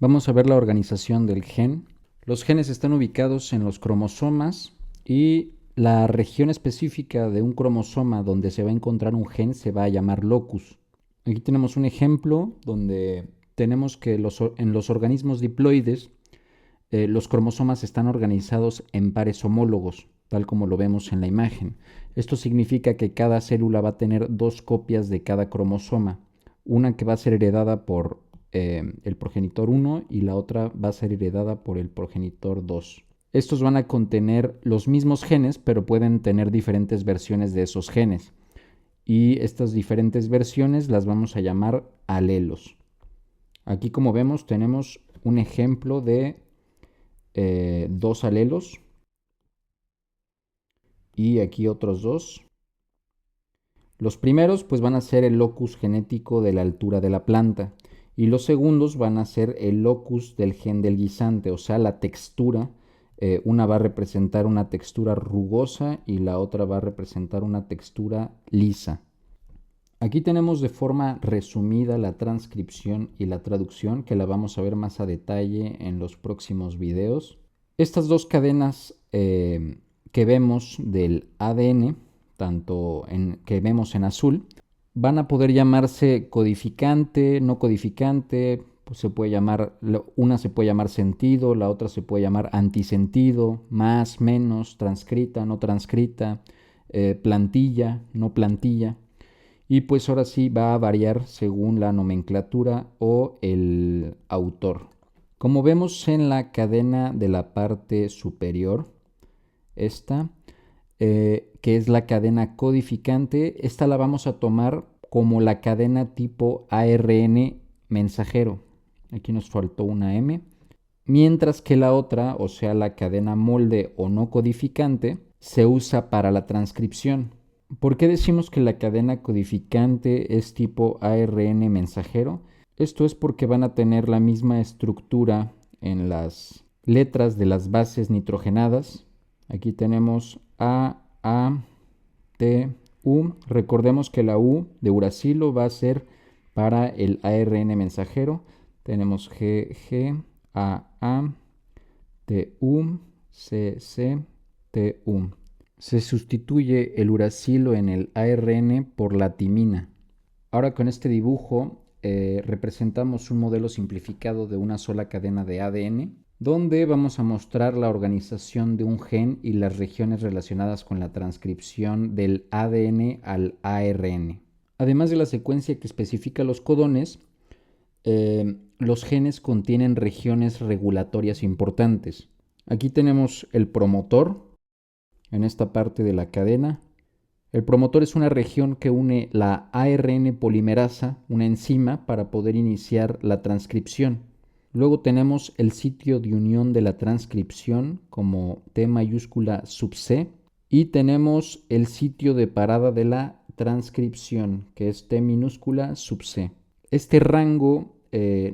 Vamos a ver la organización del gen. Los genes están ubicados en los cromosomas y la región específica de un cromosoma donde se va a encontrar un gen se va a llamar locus. Aquí tenemos un ejemplo donde tenemos que en los organismos diploides los cromosomas están organizados en pares homólogos, tal como lo vemos en la imagen. Esto significa que cada célula va a tener dos copias de cada cromosoma, una que va a ser heredada por el progenitor 1 y la otra va a ser heredada por el progenitor 2. Estos van a contener los mismos genes, pero pueden tener diferentes versiones de esos genes. Y estas diferentes versiones las vamos a llamar alelos. Aquí, como vemos, tenemos un ejemplo de dos alelos y aquí otros dos. Los primeros pues van a ser el locus genético de la altura de la planta y los segundos van a ser el locus del gen del guisante, o sea, la textura. Una va a representar una textura rugosa y la otra va a representar una textura lisa. Aquí tenemos de forma resumida la transcripción y la traducción, que la vamos a ver más a detalle en los próximos videos. Estas dos cadenas que vemos del ADN, que vemos en azul, van a poder llamarse codificante, no codificante, pues una se puede llamar sentido, la otra se puede llamar antisentido, más, menos, transcrita, no transcrita, plantilla, no plantilla. Y pues ahora sí va a variar según la nomenclatura o el autor. Como vemos en la cadena de la parte superior, esta, que es la cadena codificante, esta la vamos a tomar como la cadena tipo ARN mensajero. Aquí nos faltó una M. Mientras que la otra, o sea, la cadena molde o no codificante, se usa para la transcripción. ¿Por qué decimos que la cadena codificante es tipo ARN mensajero? Esto es porque van a tener la misma estructura en las letras de las bases nitrogenadas. Aquí tenemos A, T, U. Recordemos que la U de uracilo va a ser para el ARN mensajero. Tenemos G, A, T, U, C, T, U. Se sustituye el uracilo en el ARN por la timina. Ahora con este dibujo representamos un modelo simplificado de una sola cadena de ADN, donde vamos a mostrar la organización de un gen y las regiones relacionadas con la transcripción del ADN al ARN. Además de la secuencia que especifica los codones, los genes contienen regiones regulatorias importantes. Aquí tenemos el promotor en esta parte de la cadena. El promotor es una región que une la ARN polimerasa, una enzima, para poder iniciar la transcripción. Luego tenemos el sitio de unión de la transcripción como T mayúscula sub C y tenemos el sitio de parada de la transcripción que es T minúscula sub C. Este rango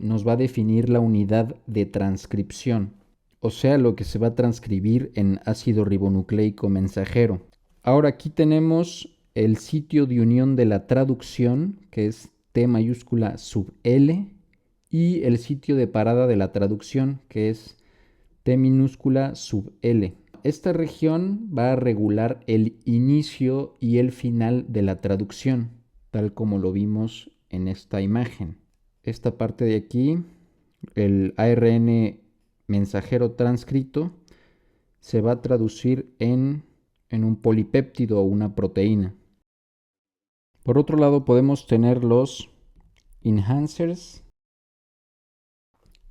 nos va a definir la unidad de transcripción, o sea, lo que se va a transcribir en ácido ribonucleico mensajero. Ahora aquí tenemos el sitio de unión de la traducción, que es T mayúscula sub L, y el sitio de parada de la traducción, que es T minúscula sub L. Esta región va a regular el inicio y el final de la traducción, tal como lo vimos en esta imagen. Esta parte de aquí, el ARN mensajero transcrito, se va a traducir en un polipéptido o una proteína. Por otro lado, podemos tener los enhancers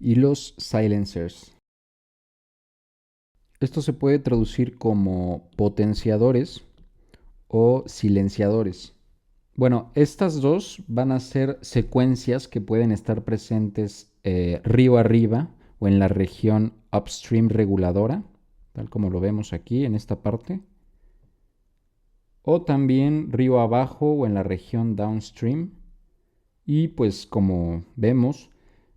y los silencers. Esto se puede traducir como potenciadores o silenciadores. Bueno, estas dos van a ser secuencias que pueden estar presentes río arriba o en la región upstream reguladora, tal como lo vemos aquí en esta parte, o también río abajo o en la región downstream, y pues como vemos,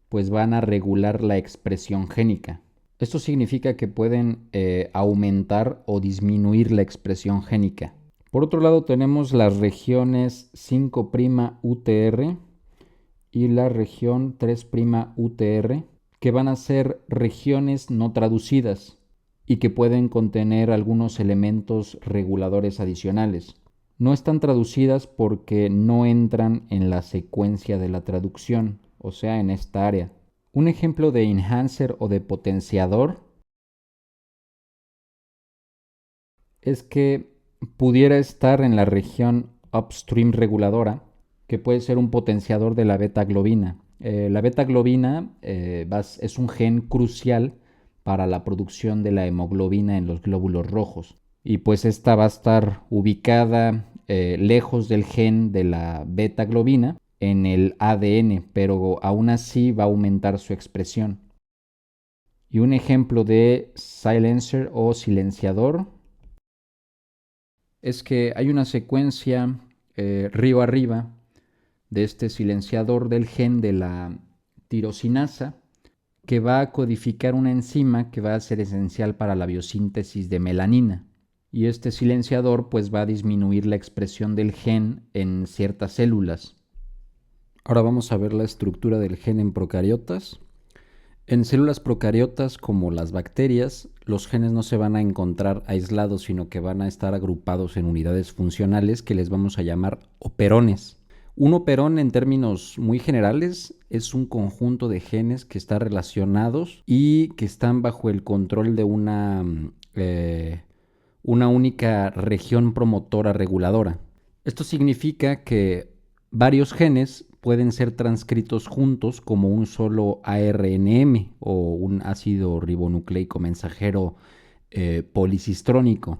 pues van a regular la expresión génica. Esto significa que pueden aumentar o disminuir la expresión génica. Por otro lado tenemos las regiones 5' UTR y la región 3' UTR, que van a ser regiones no traducidas y que pueden contener algunos elementos reguladores adicionales. No están traducidas porque no entran en la secuencia de la traducción, o sea, en esta área. Un ejemplo de enhancer o de potenciador es que pudiera estar en la región upstream reguladora, que puede ser un potenciador de la beta-globina. La beta-globina es un gen crucial para la producción de la hemoglobina en los glóbulos rojos. Y pues esta va a estar ubicada lejos del gen de la beta-globina en el ADN, pero aún así va a aumentar su expresión. Y un ejemplo de silencer o silenciador es que hay una secuencia río arriba de este silenciador del gen de la tirosinasa que va a codificar una enzima que va a ser esencial para la biosíntesis de melanina. Y este silenciador pues va a disminuir la expresión del gen en ciertas células. Ahora vamos a ver la estructura del gen en procariotas. En células procariotas como las bacterias, los genes no se van a encontrar aislados, sino que van a estar agrupados en unidades funcionales que les vamos a llamar operones. Un operón, en términos muy generales, es un conjunto de genes que están relacionados y que están bajo el control de una única región promotora reguladora. Esto significa que varios genes pueden ser transcritos juntos como un solo ARNM o un ácido ribonucleico mensajero policistrónico.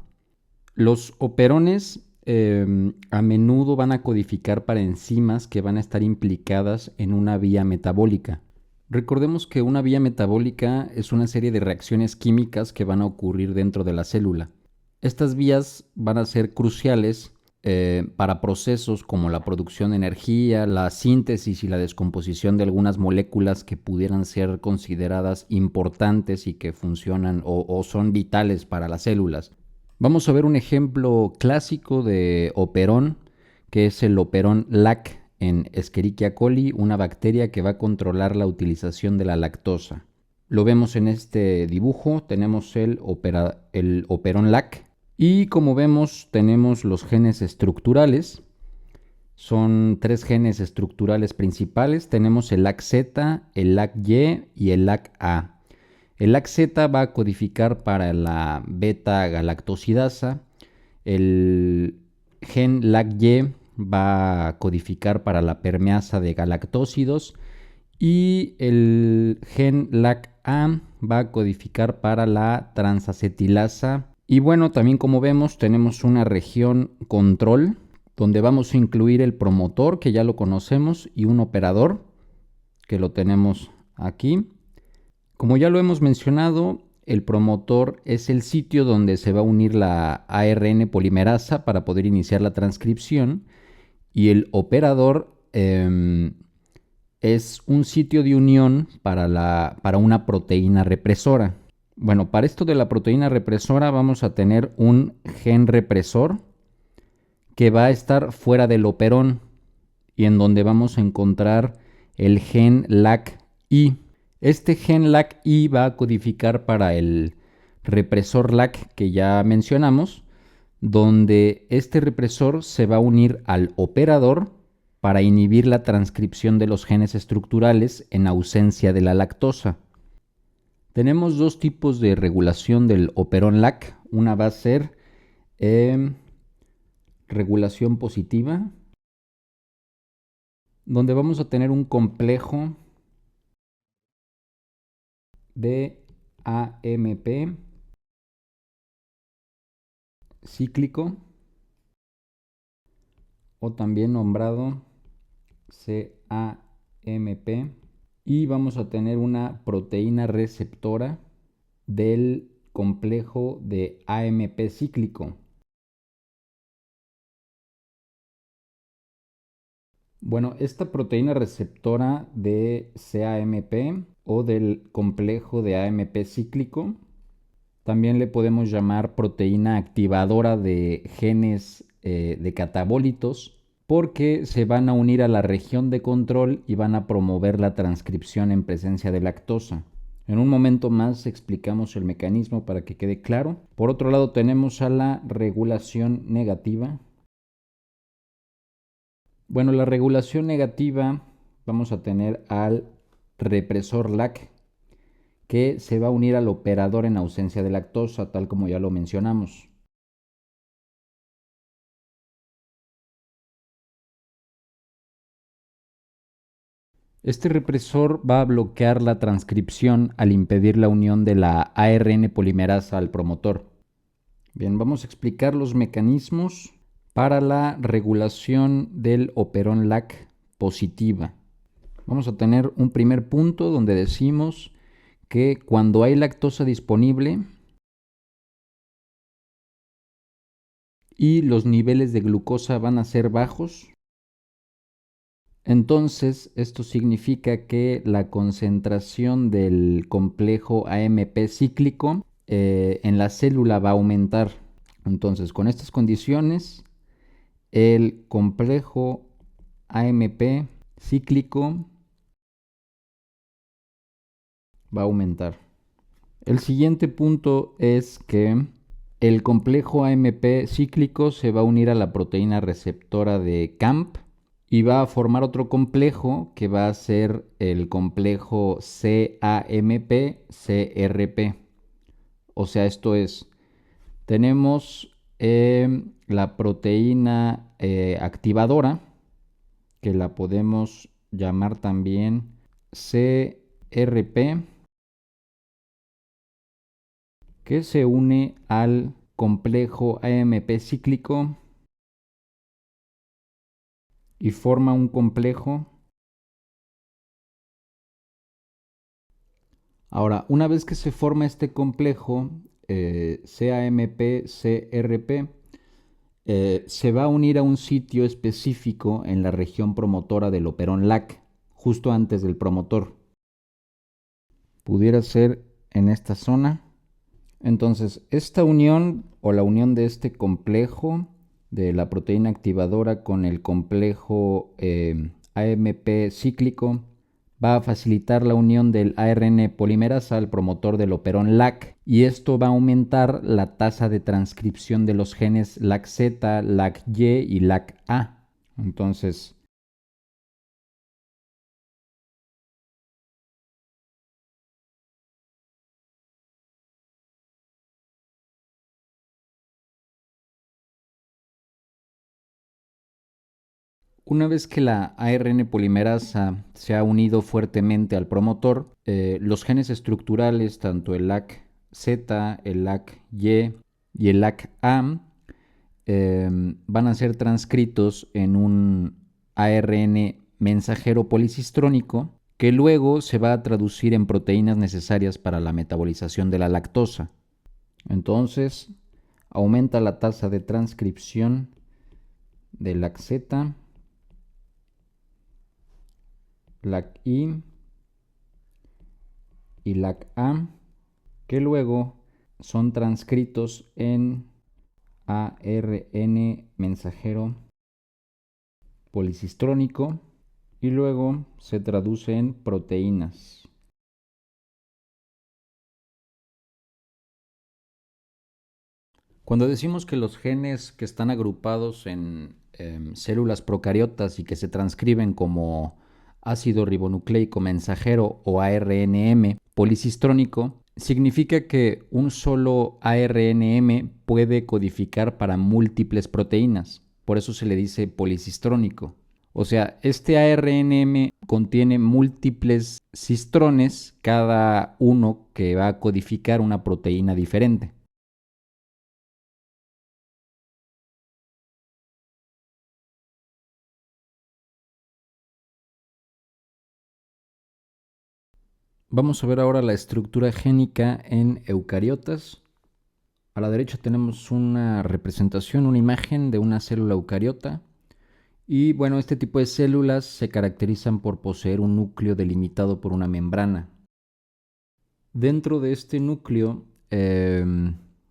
Los operones a menudo van a codificar para enzimas que van a estar implicadas en una vía metabólica. Recordemos que una vía metabólica es una serie de reacciones químicas que van a ocurrir dentro de la célula. Estas vías van a ser cruciales para procesos como la producción de energía, la síntesis y la descomposición de algunas moléculas que pudieran ser consideradas importantes y que funcionan o son vitales para las células. Vamos a ver un ejemplo clásico de operón, que es el operón LAC en Escherichia coli, una bacteria que va a controlar la utilización de la lactosa. Lo vemos en este dibujo, tenemos el operón LAC. Y como vemos, tenemos los genes estructurales. Son 3 genes estructurales principales. Tenemos el LAC-Z, el LAC-Y y el LAC-A. El LAC-Z va a codificar para la beta-galactosidasa. El gen LAC-Y va a codificar para la permeasa de galactósidos. Y el gen LAC-A va a codificar para la transacetilasa. Y bueno, también como vemos tenemos una región control donde vamos a incluir el promotor, que ya lo conocemos, y un operador, que lo tenemos aquí. Como ya lo hemos mencionado, el promotor es el sitio donde se va a unir la ARN polimerasa para poder iniciar la transcripción, y el operador es un sitio de unión para una proteína represora. Bueno, para esto de la proteína represora vamos a tener un gen represor que va a estar fuera del operón y en donde vamos a encontrar el gen LAC-I. Este gen LAC-I va a codificar para el represor LAC que ya mencionamos, donde este represor se va a unir al operador para inhibir la transcripción de los genes estructurales en ausencia de la lactosa. Tenemos 2 tipos de regulación del operón LAC. Una va a ser regulación positiva, donde vamos a tener un complejo de AMP cíclico, o también nombrado CAMP, y vamos a tener una proteína receptora del complejo de AMP cíclico. Bueno, esta proteína receptora de CAMP o del complejo de AMP cíclico, también le podemos llamar proteína activadora de genes de catabólitos, porque se van a unir a la región de control y van a promover la transcripción en presencia de lactosa. En un momento más explicamos el mecanismo para que quede claro. Por otro lado tenemos a la regulación negativa. Bueno, la regulación negativa vamos a tener al represor LAC, que se va a unir al operador en ausencia de lactosa, tal como ya lo mencionamos. Este represor va a bloquear la transcripción al impedir la unión de la ARN polimerasa al promotor. Bien, vamos a explicar los mecanismos para la regulación del operón LAC positiva. Vamos a tener un primer punto donde decimos que cuando hay lactosa disponible y los niveles de glucosa van a ser bajos, entonces esto significa que la concentración del complejo AMP cíclico en la célula va a aumentar. Entonces, con estas condiciones, el complejo AMP cíclico va a aumentar. El siguiente punto es que el complejo AMP cíclico se va a unir a la proteína receptora de CAMP y va a formar otro complejo que va a ser el complejo CAMP-CRP. O sea, esto es, tenemos la proteína activadora, que la podemos llamar también CRP, que se une al complejo AMP cíclico y forma un complejo. Ahora, una vez que se forma este complejo CAMP-CRP, se va a unir a un sitio específico en la región promotora del operón LAC, justo antes del promotor. Pudiera ser en esta zona. Entonces, esta unión o la unión de este complejo de la proteína activadora con el complejo AMP cíclico va a facilitar la unión del ARN polimerasa al promotor del operón LAC y esto va a aumentar la tasa de transcripción de los genes LAC-Z, LAC-Y y LAC-A. Entonces, una vez que la ARN polimerasa se ha unido fuertemente al promotor, los genes estructurales, tanto el LAC-Z, el LAC-Y y el LAC-A, van a ser transcritos en un ARN mensajero policistrónico que luego se va a traducir en proteínas necesarias para la metabolización de la lactosa. Entonces, aumenta la tasa de transcripción de LAC-Z, LAC-I y LAC-A, que luego son transcritos en ARN mensajero policistrónico y luego se traduce en proteínas. Cuando decimos que los genes que están agrupados en células procariotas y que se transcriben como ácido ribonucleico mensajero o ARNM policistrónico, significa que un solo ARNM puede codificar para múltiples proteínas. Por eso se le dice policistrónico. O sea, este ARNM contiene múltiples cistrones, cada uno que va a codificar una proteína diferente. Vamos a ver ahora la estructura génica en eucariotas. A la derecha tenemos una representación, una imagen de una célula eucariota. Y bueno, este tipo de células se caracterizan por poseer un núcleo delimitado por una membrana. Dentro de este núcleo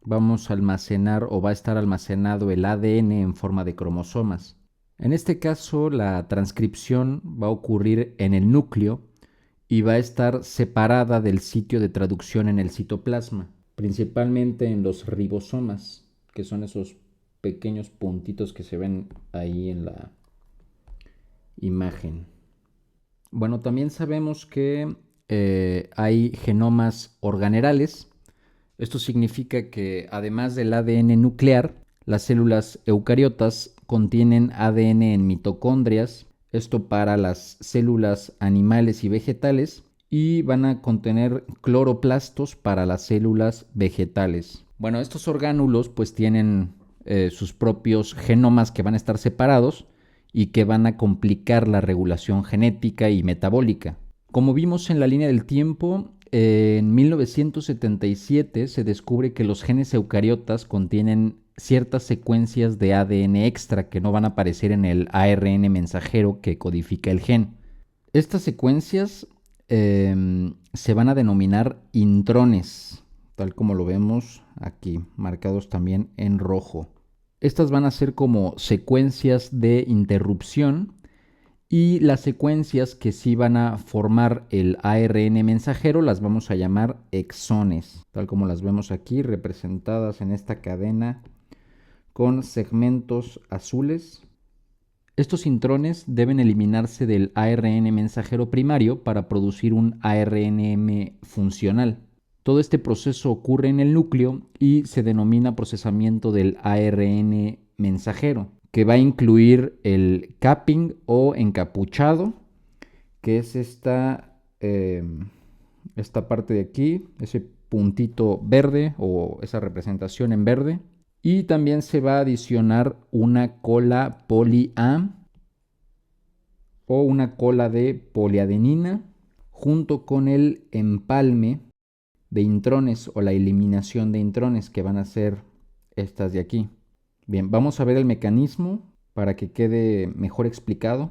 vamos a almacenar o va a estar almacenado el ADN en forma de cromosomas. En este caso, la transcripción va a ocurrir en el núcleo y va a estar separada del sitio de traducción en el citoplasma, principalmente en los ribosomas, que son esos pequeños puntitos que se ven ahí en la imagen. Bueno, también sabemos que hay genomas organerales. Esto significa que además del ADN nuclear, las células eucariotas contienen ADN en mitocondrias, esto para las células animales y vegetales, y van a contener cloroplastos para las células vegetales. Bueno, estos orgánulos pues tienen sus propios genomas que van a estar separados y que van a complicar la regulación genética y metabólica. Como vimos en la línea del tiempo, en 1977 se descubre que los genes eucariotas contienen ciertas secuencias de ADN extra que no van a aparecer en el ARN mensajero que codifica el gen. Estas secuencias se van a denominar intrones, tal como lo vemos aquí, marcados también en rojo. Estas van a ser como secuencias de interrupción, y las secuencias que sí van a formar el ARN mensajero las vamos a llamar exones, tal como las vemos aquí representadas en esta cadena con segmentos azules. Estos intrones deben eliminarse del ARN mensajero primario para producir un ARNM funcional. Todo este proceso ocurre en el núcleo y se denomina procesamiento del ARN mensajero, que va a incluir el capping o encapuchado, que es esta parte de aquí, ese puntito verde o esa representación en verde. Y también se va a adicionar una cola poli-A o una cola de poliadenina junto con el empalme de intrones o la eliminación de intrones, que van a ser estas de aquí. Bien, vamos a ver el mecanismo para que quede mejor explicado.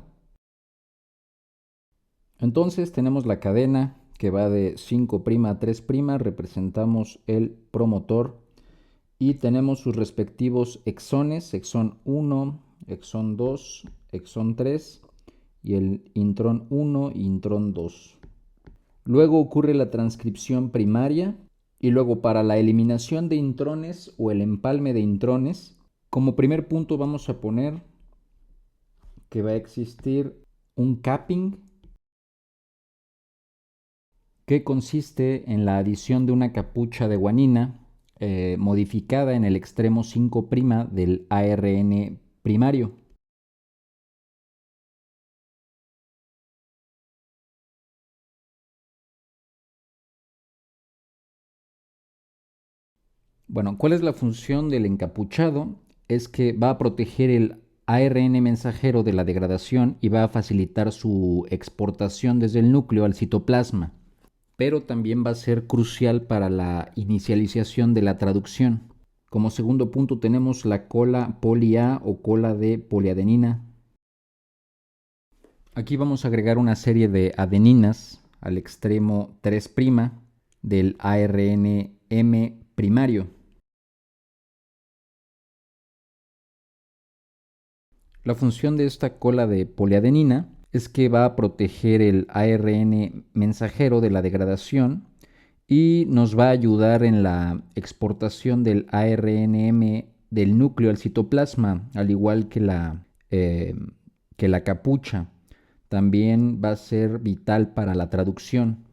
Entonces tenemos la cadena que va de 5' a 3', representamos el promotor y tenemos sus respectivos exones, exón 1, exón 2, exón 3 y el intrón 1 y intrón 2. Luego ocurre la transcripción primaria y luego para la eliminación de intrones o el empalme de intrones, como primer punto vamos a poner que va a existir un capping que consiste en la adición de una capucha de guanina modificada en el extremo 5' del ARN primario. Bueno, ¿cuál es la función del encapuchado? Es que va a proteger el ARN mensajero de la degradación y va a facilitar su exportación desde el núcleo al citoplasma, pero también va a ser crucial para la inicialización de la traducción. Como segundo punto tenemos la cola poli-A o cola de poliadenina. Aquí vamos a agregar una serie de adeninas al extremo 3' del ARNM primario. La función de esta cola de poliadenina es que va a proteger el ARN mensajero de la degradación y nos va a ayudar en la exportación del ARNM del núcleo al citoplasma, al igual que la capucha. También va a ser vital para la traducción.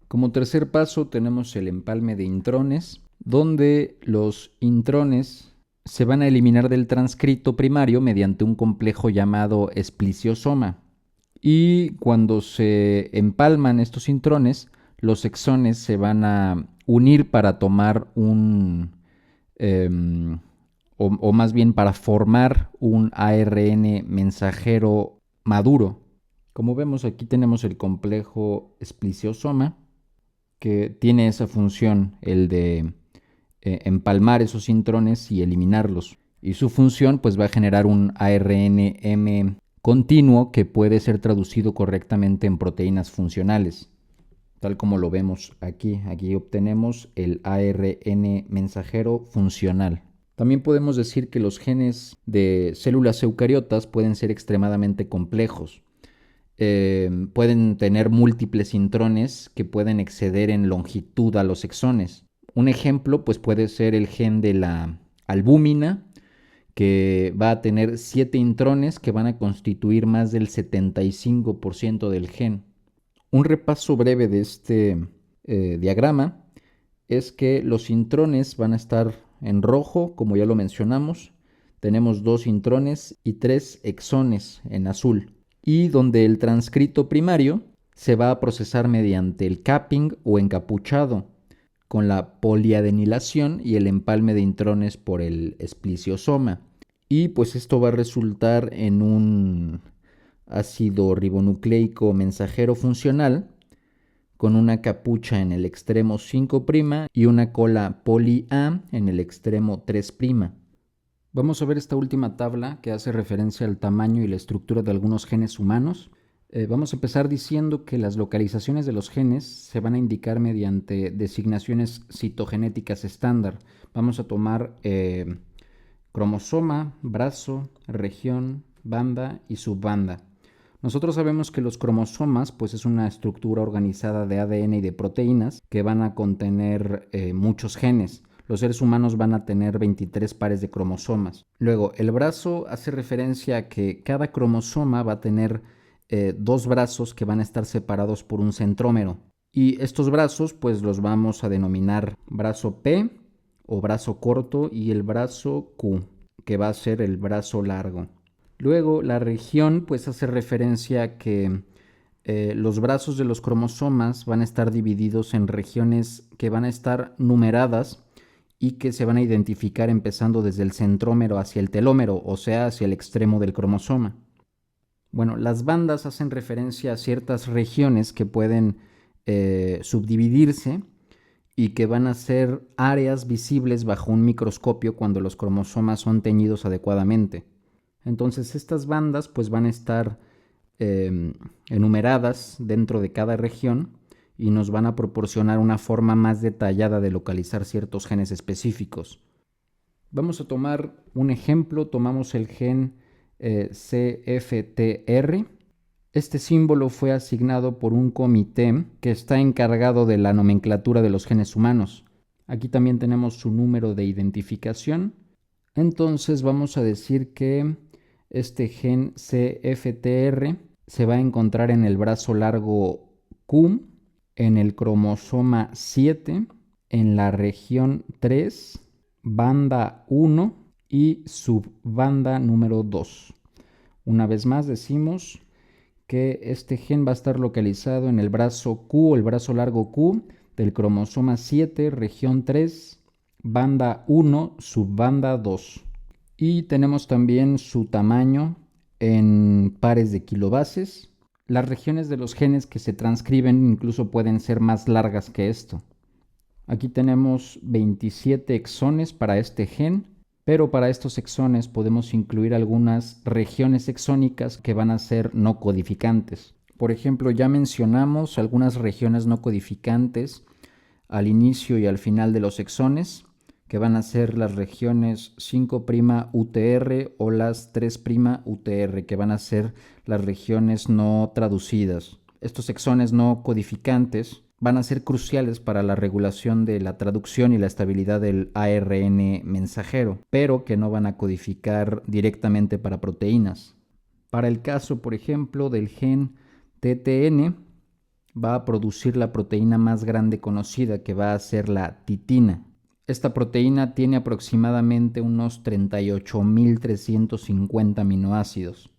Como tercer paso tenemos el empalme de intrones, donde los intrones se van a eliminar del transcrito primario mediante un complejo llamado espliciosoma. Y cuando se empalman estos intrones, los exones se van a unir para tomar o más bien para formar un ARN mensajero maduro. Como vemos, aquí tenemos el complejo espliciosoma, que tiene esa función, el de empalmar esos intrones y eliminarlos. Y su función pues va a generar un ARNM continuo que puede ser traducido correctamente en proteínas funcionales, tal como lo vemos aquí. Aquí obtenemos el ARN mensajero funcional. También podemos decir que los genes de células eucariotas pueden ser extremadamente complejos. Pueden tener múltiples intrones que pueden exceder en longitud a los exones. Un ejemplo pues puede ser el gen de la albúmina, que va a tener 7 intrones que van a constituir más del 75% del gen. Un repaso breve de este diagrama es que los intrones van a estar en rojo, como ya lo mencionamos. Tenemos 2 intrones y 3 exones en azul. Y donde el transcrito primario se va a procesar mediante el capping o encapuchado, con la poliadenilación y el empalme de intrones por el espliciosoma. Y pues esto va a resultar en un ácido ribonucleico mensajero funcional con una capucha en el extremo 5' y una cola poli A en el extremo 3'. Vamos a ver esta última tabla que hace referencia al tamaño y la estructura de algunos genes humanos. Vamos a empezar diciendo que las localizaciones de los genes se van a indicar mediante designaciones citogenéticas estándar. Vamos a tomar cromosoma, brazo, región, banda y subbanda. Nosotros sabemos que los cromosomas pues es una estructura organizada de ADN y de proteínas que van a contener muchos genes. Los seres humanos van a tener 23 pares de cromosomas. Luego, el brazo hace referencia a que cada cromosoma va a tener 2 brazos que van a estar separados por un centrómero. Y estos brazos pues los vamos a denominar brazo P o brazo corto y el brazo Q, que va a ser el brazo largo. Luego, la región pues hace referencia a que los brazos de los cromosomas van a estar divididos en regiones que van a estar numeradas y que se van a identificar empezando desde el centrómero hacia el telómero, o sea, hacia el extremo del cromosoma. Bueno, las bandas hacen referencia a ciertas regiones que pueden subdividirse y que van a ser áreas visibles bajo un microscopio cuando los cromosomas son teñidos adecuadamente. Entonces estas bandas pues van a estar enumeradas dentro de cada región y nos van a proporcionar una forma más detallada de localizar ciertos genes específicos. Vamos a tomar un ejemplo, tomamos el gen CFTR. Este símbolo fue asignado por un comité que está encargado de la nomenclatura de los genes humanos. Aquí también tenemos su número de identificación. Entonces vamos a decir que este gen CFTR se va a encontrar en el brazo largo Q, en el cromosoma 7, en la región 3, banda 1 y subbanda número 2. Una vez más decimos que este gen va a estar localizado en el brazo Q, el brazo largo Q, del cromosoma 7, región 3, banda 1, subbanda 2. Y tenemos también su tamaño en pares de kilobases. Las regiones de los genes que se transcriben incluso pueden ser más largas que esto. Aquí tenemos 27 exones para este gen, pero para estos exones podemos incluir algunas regiones exónicas que van a ser no codificantes. Por ejemplo, ya mencionamos algunas regiones no codificantes al inicio y al final de los exones, que van a ser las regiones 5' UTR o las 3' UTR, que van a ser las regiones no traducidas. Estos exones no codificantes van a ser cruciales para la regulación de la traducción y la estabilidad del ARN mensajero, pero que no van a codificar directamente para proteínas. Para el caso, por ejemplo, del gen TTN, va a producir la proteína más grande conocida, que va a ser la titina. Esta proteína tiene aproximadamente unos 38.350 aminoácidos.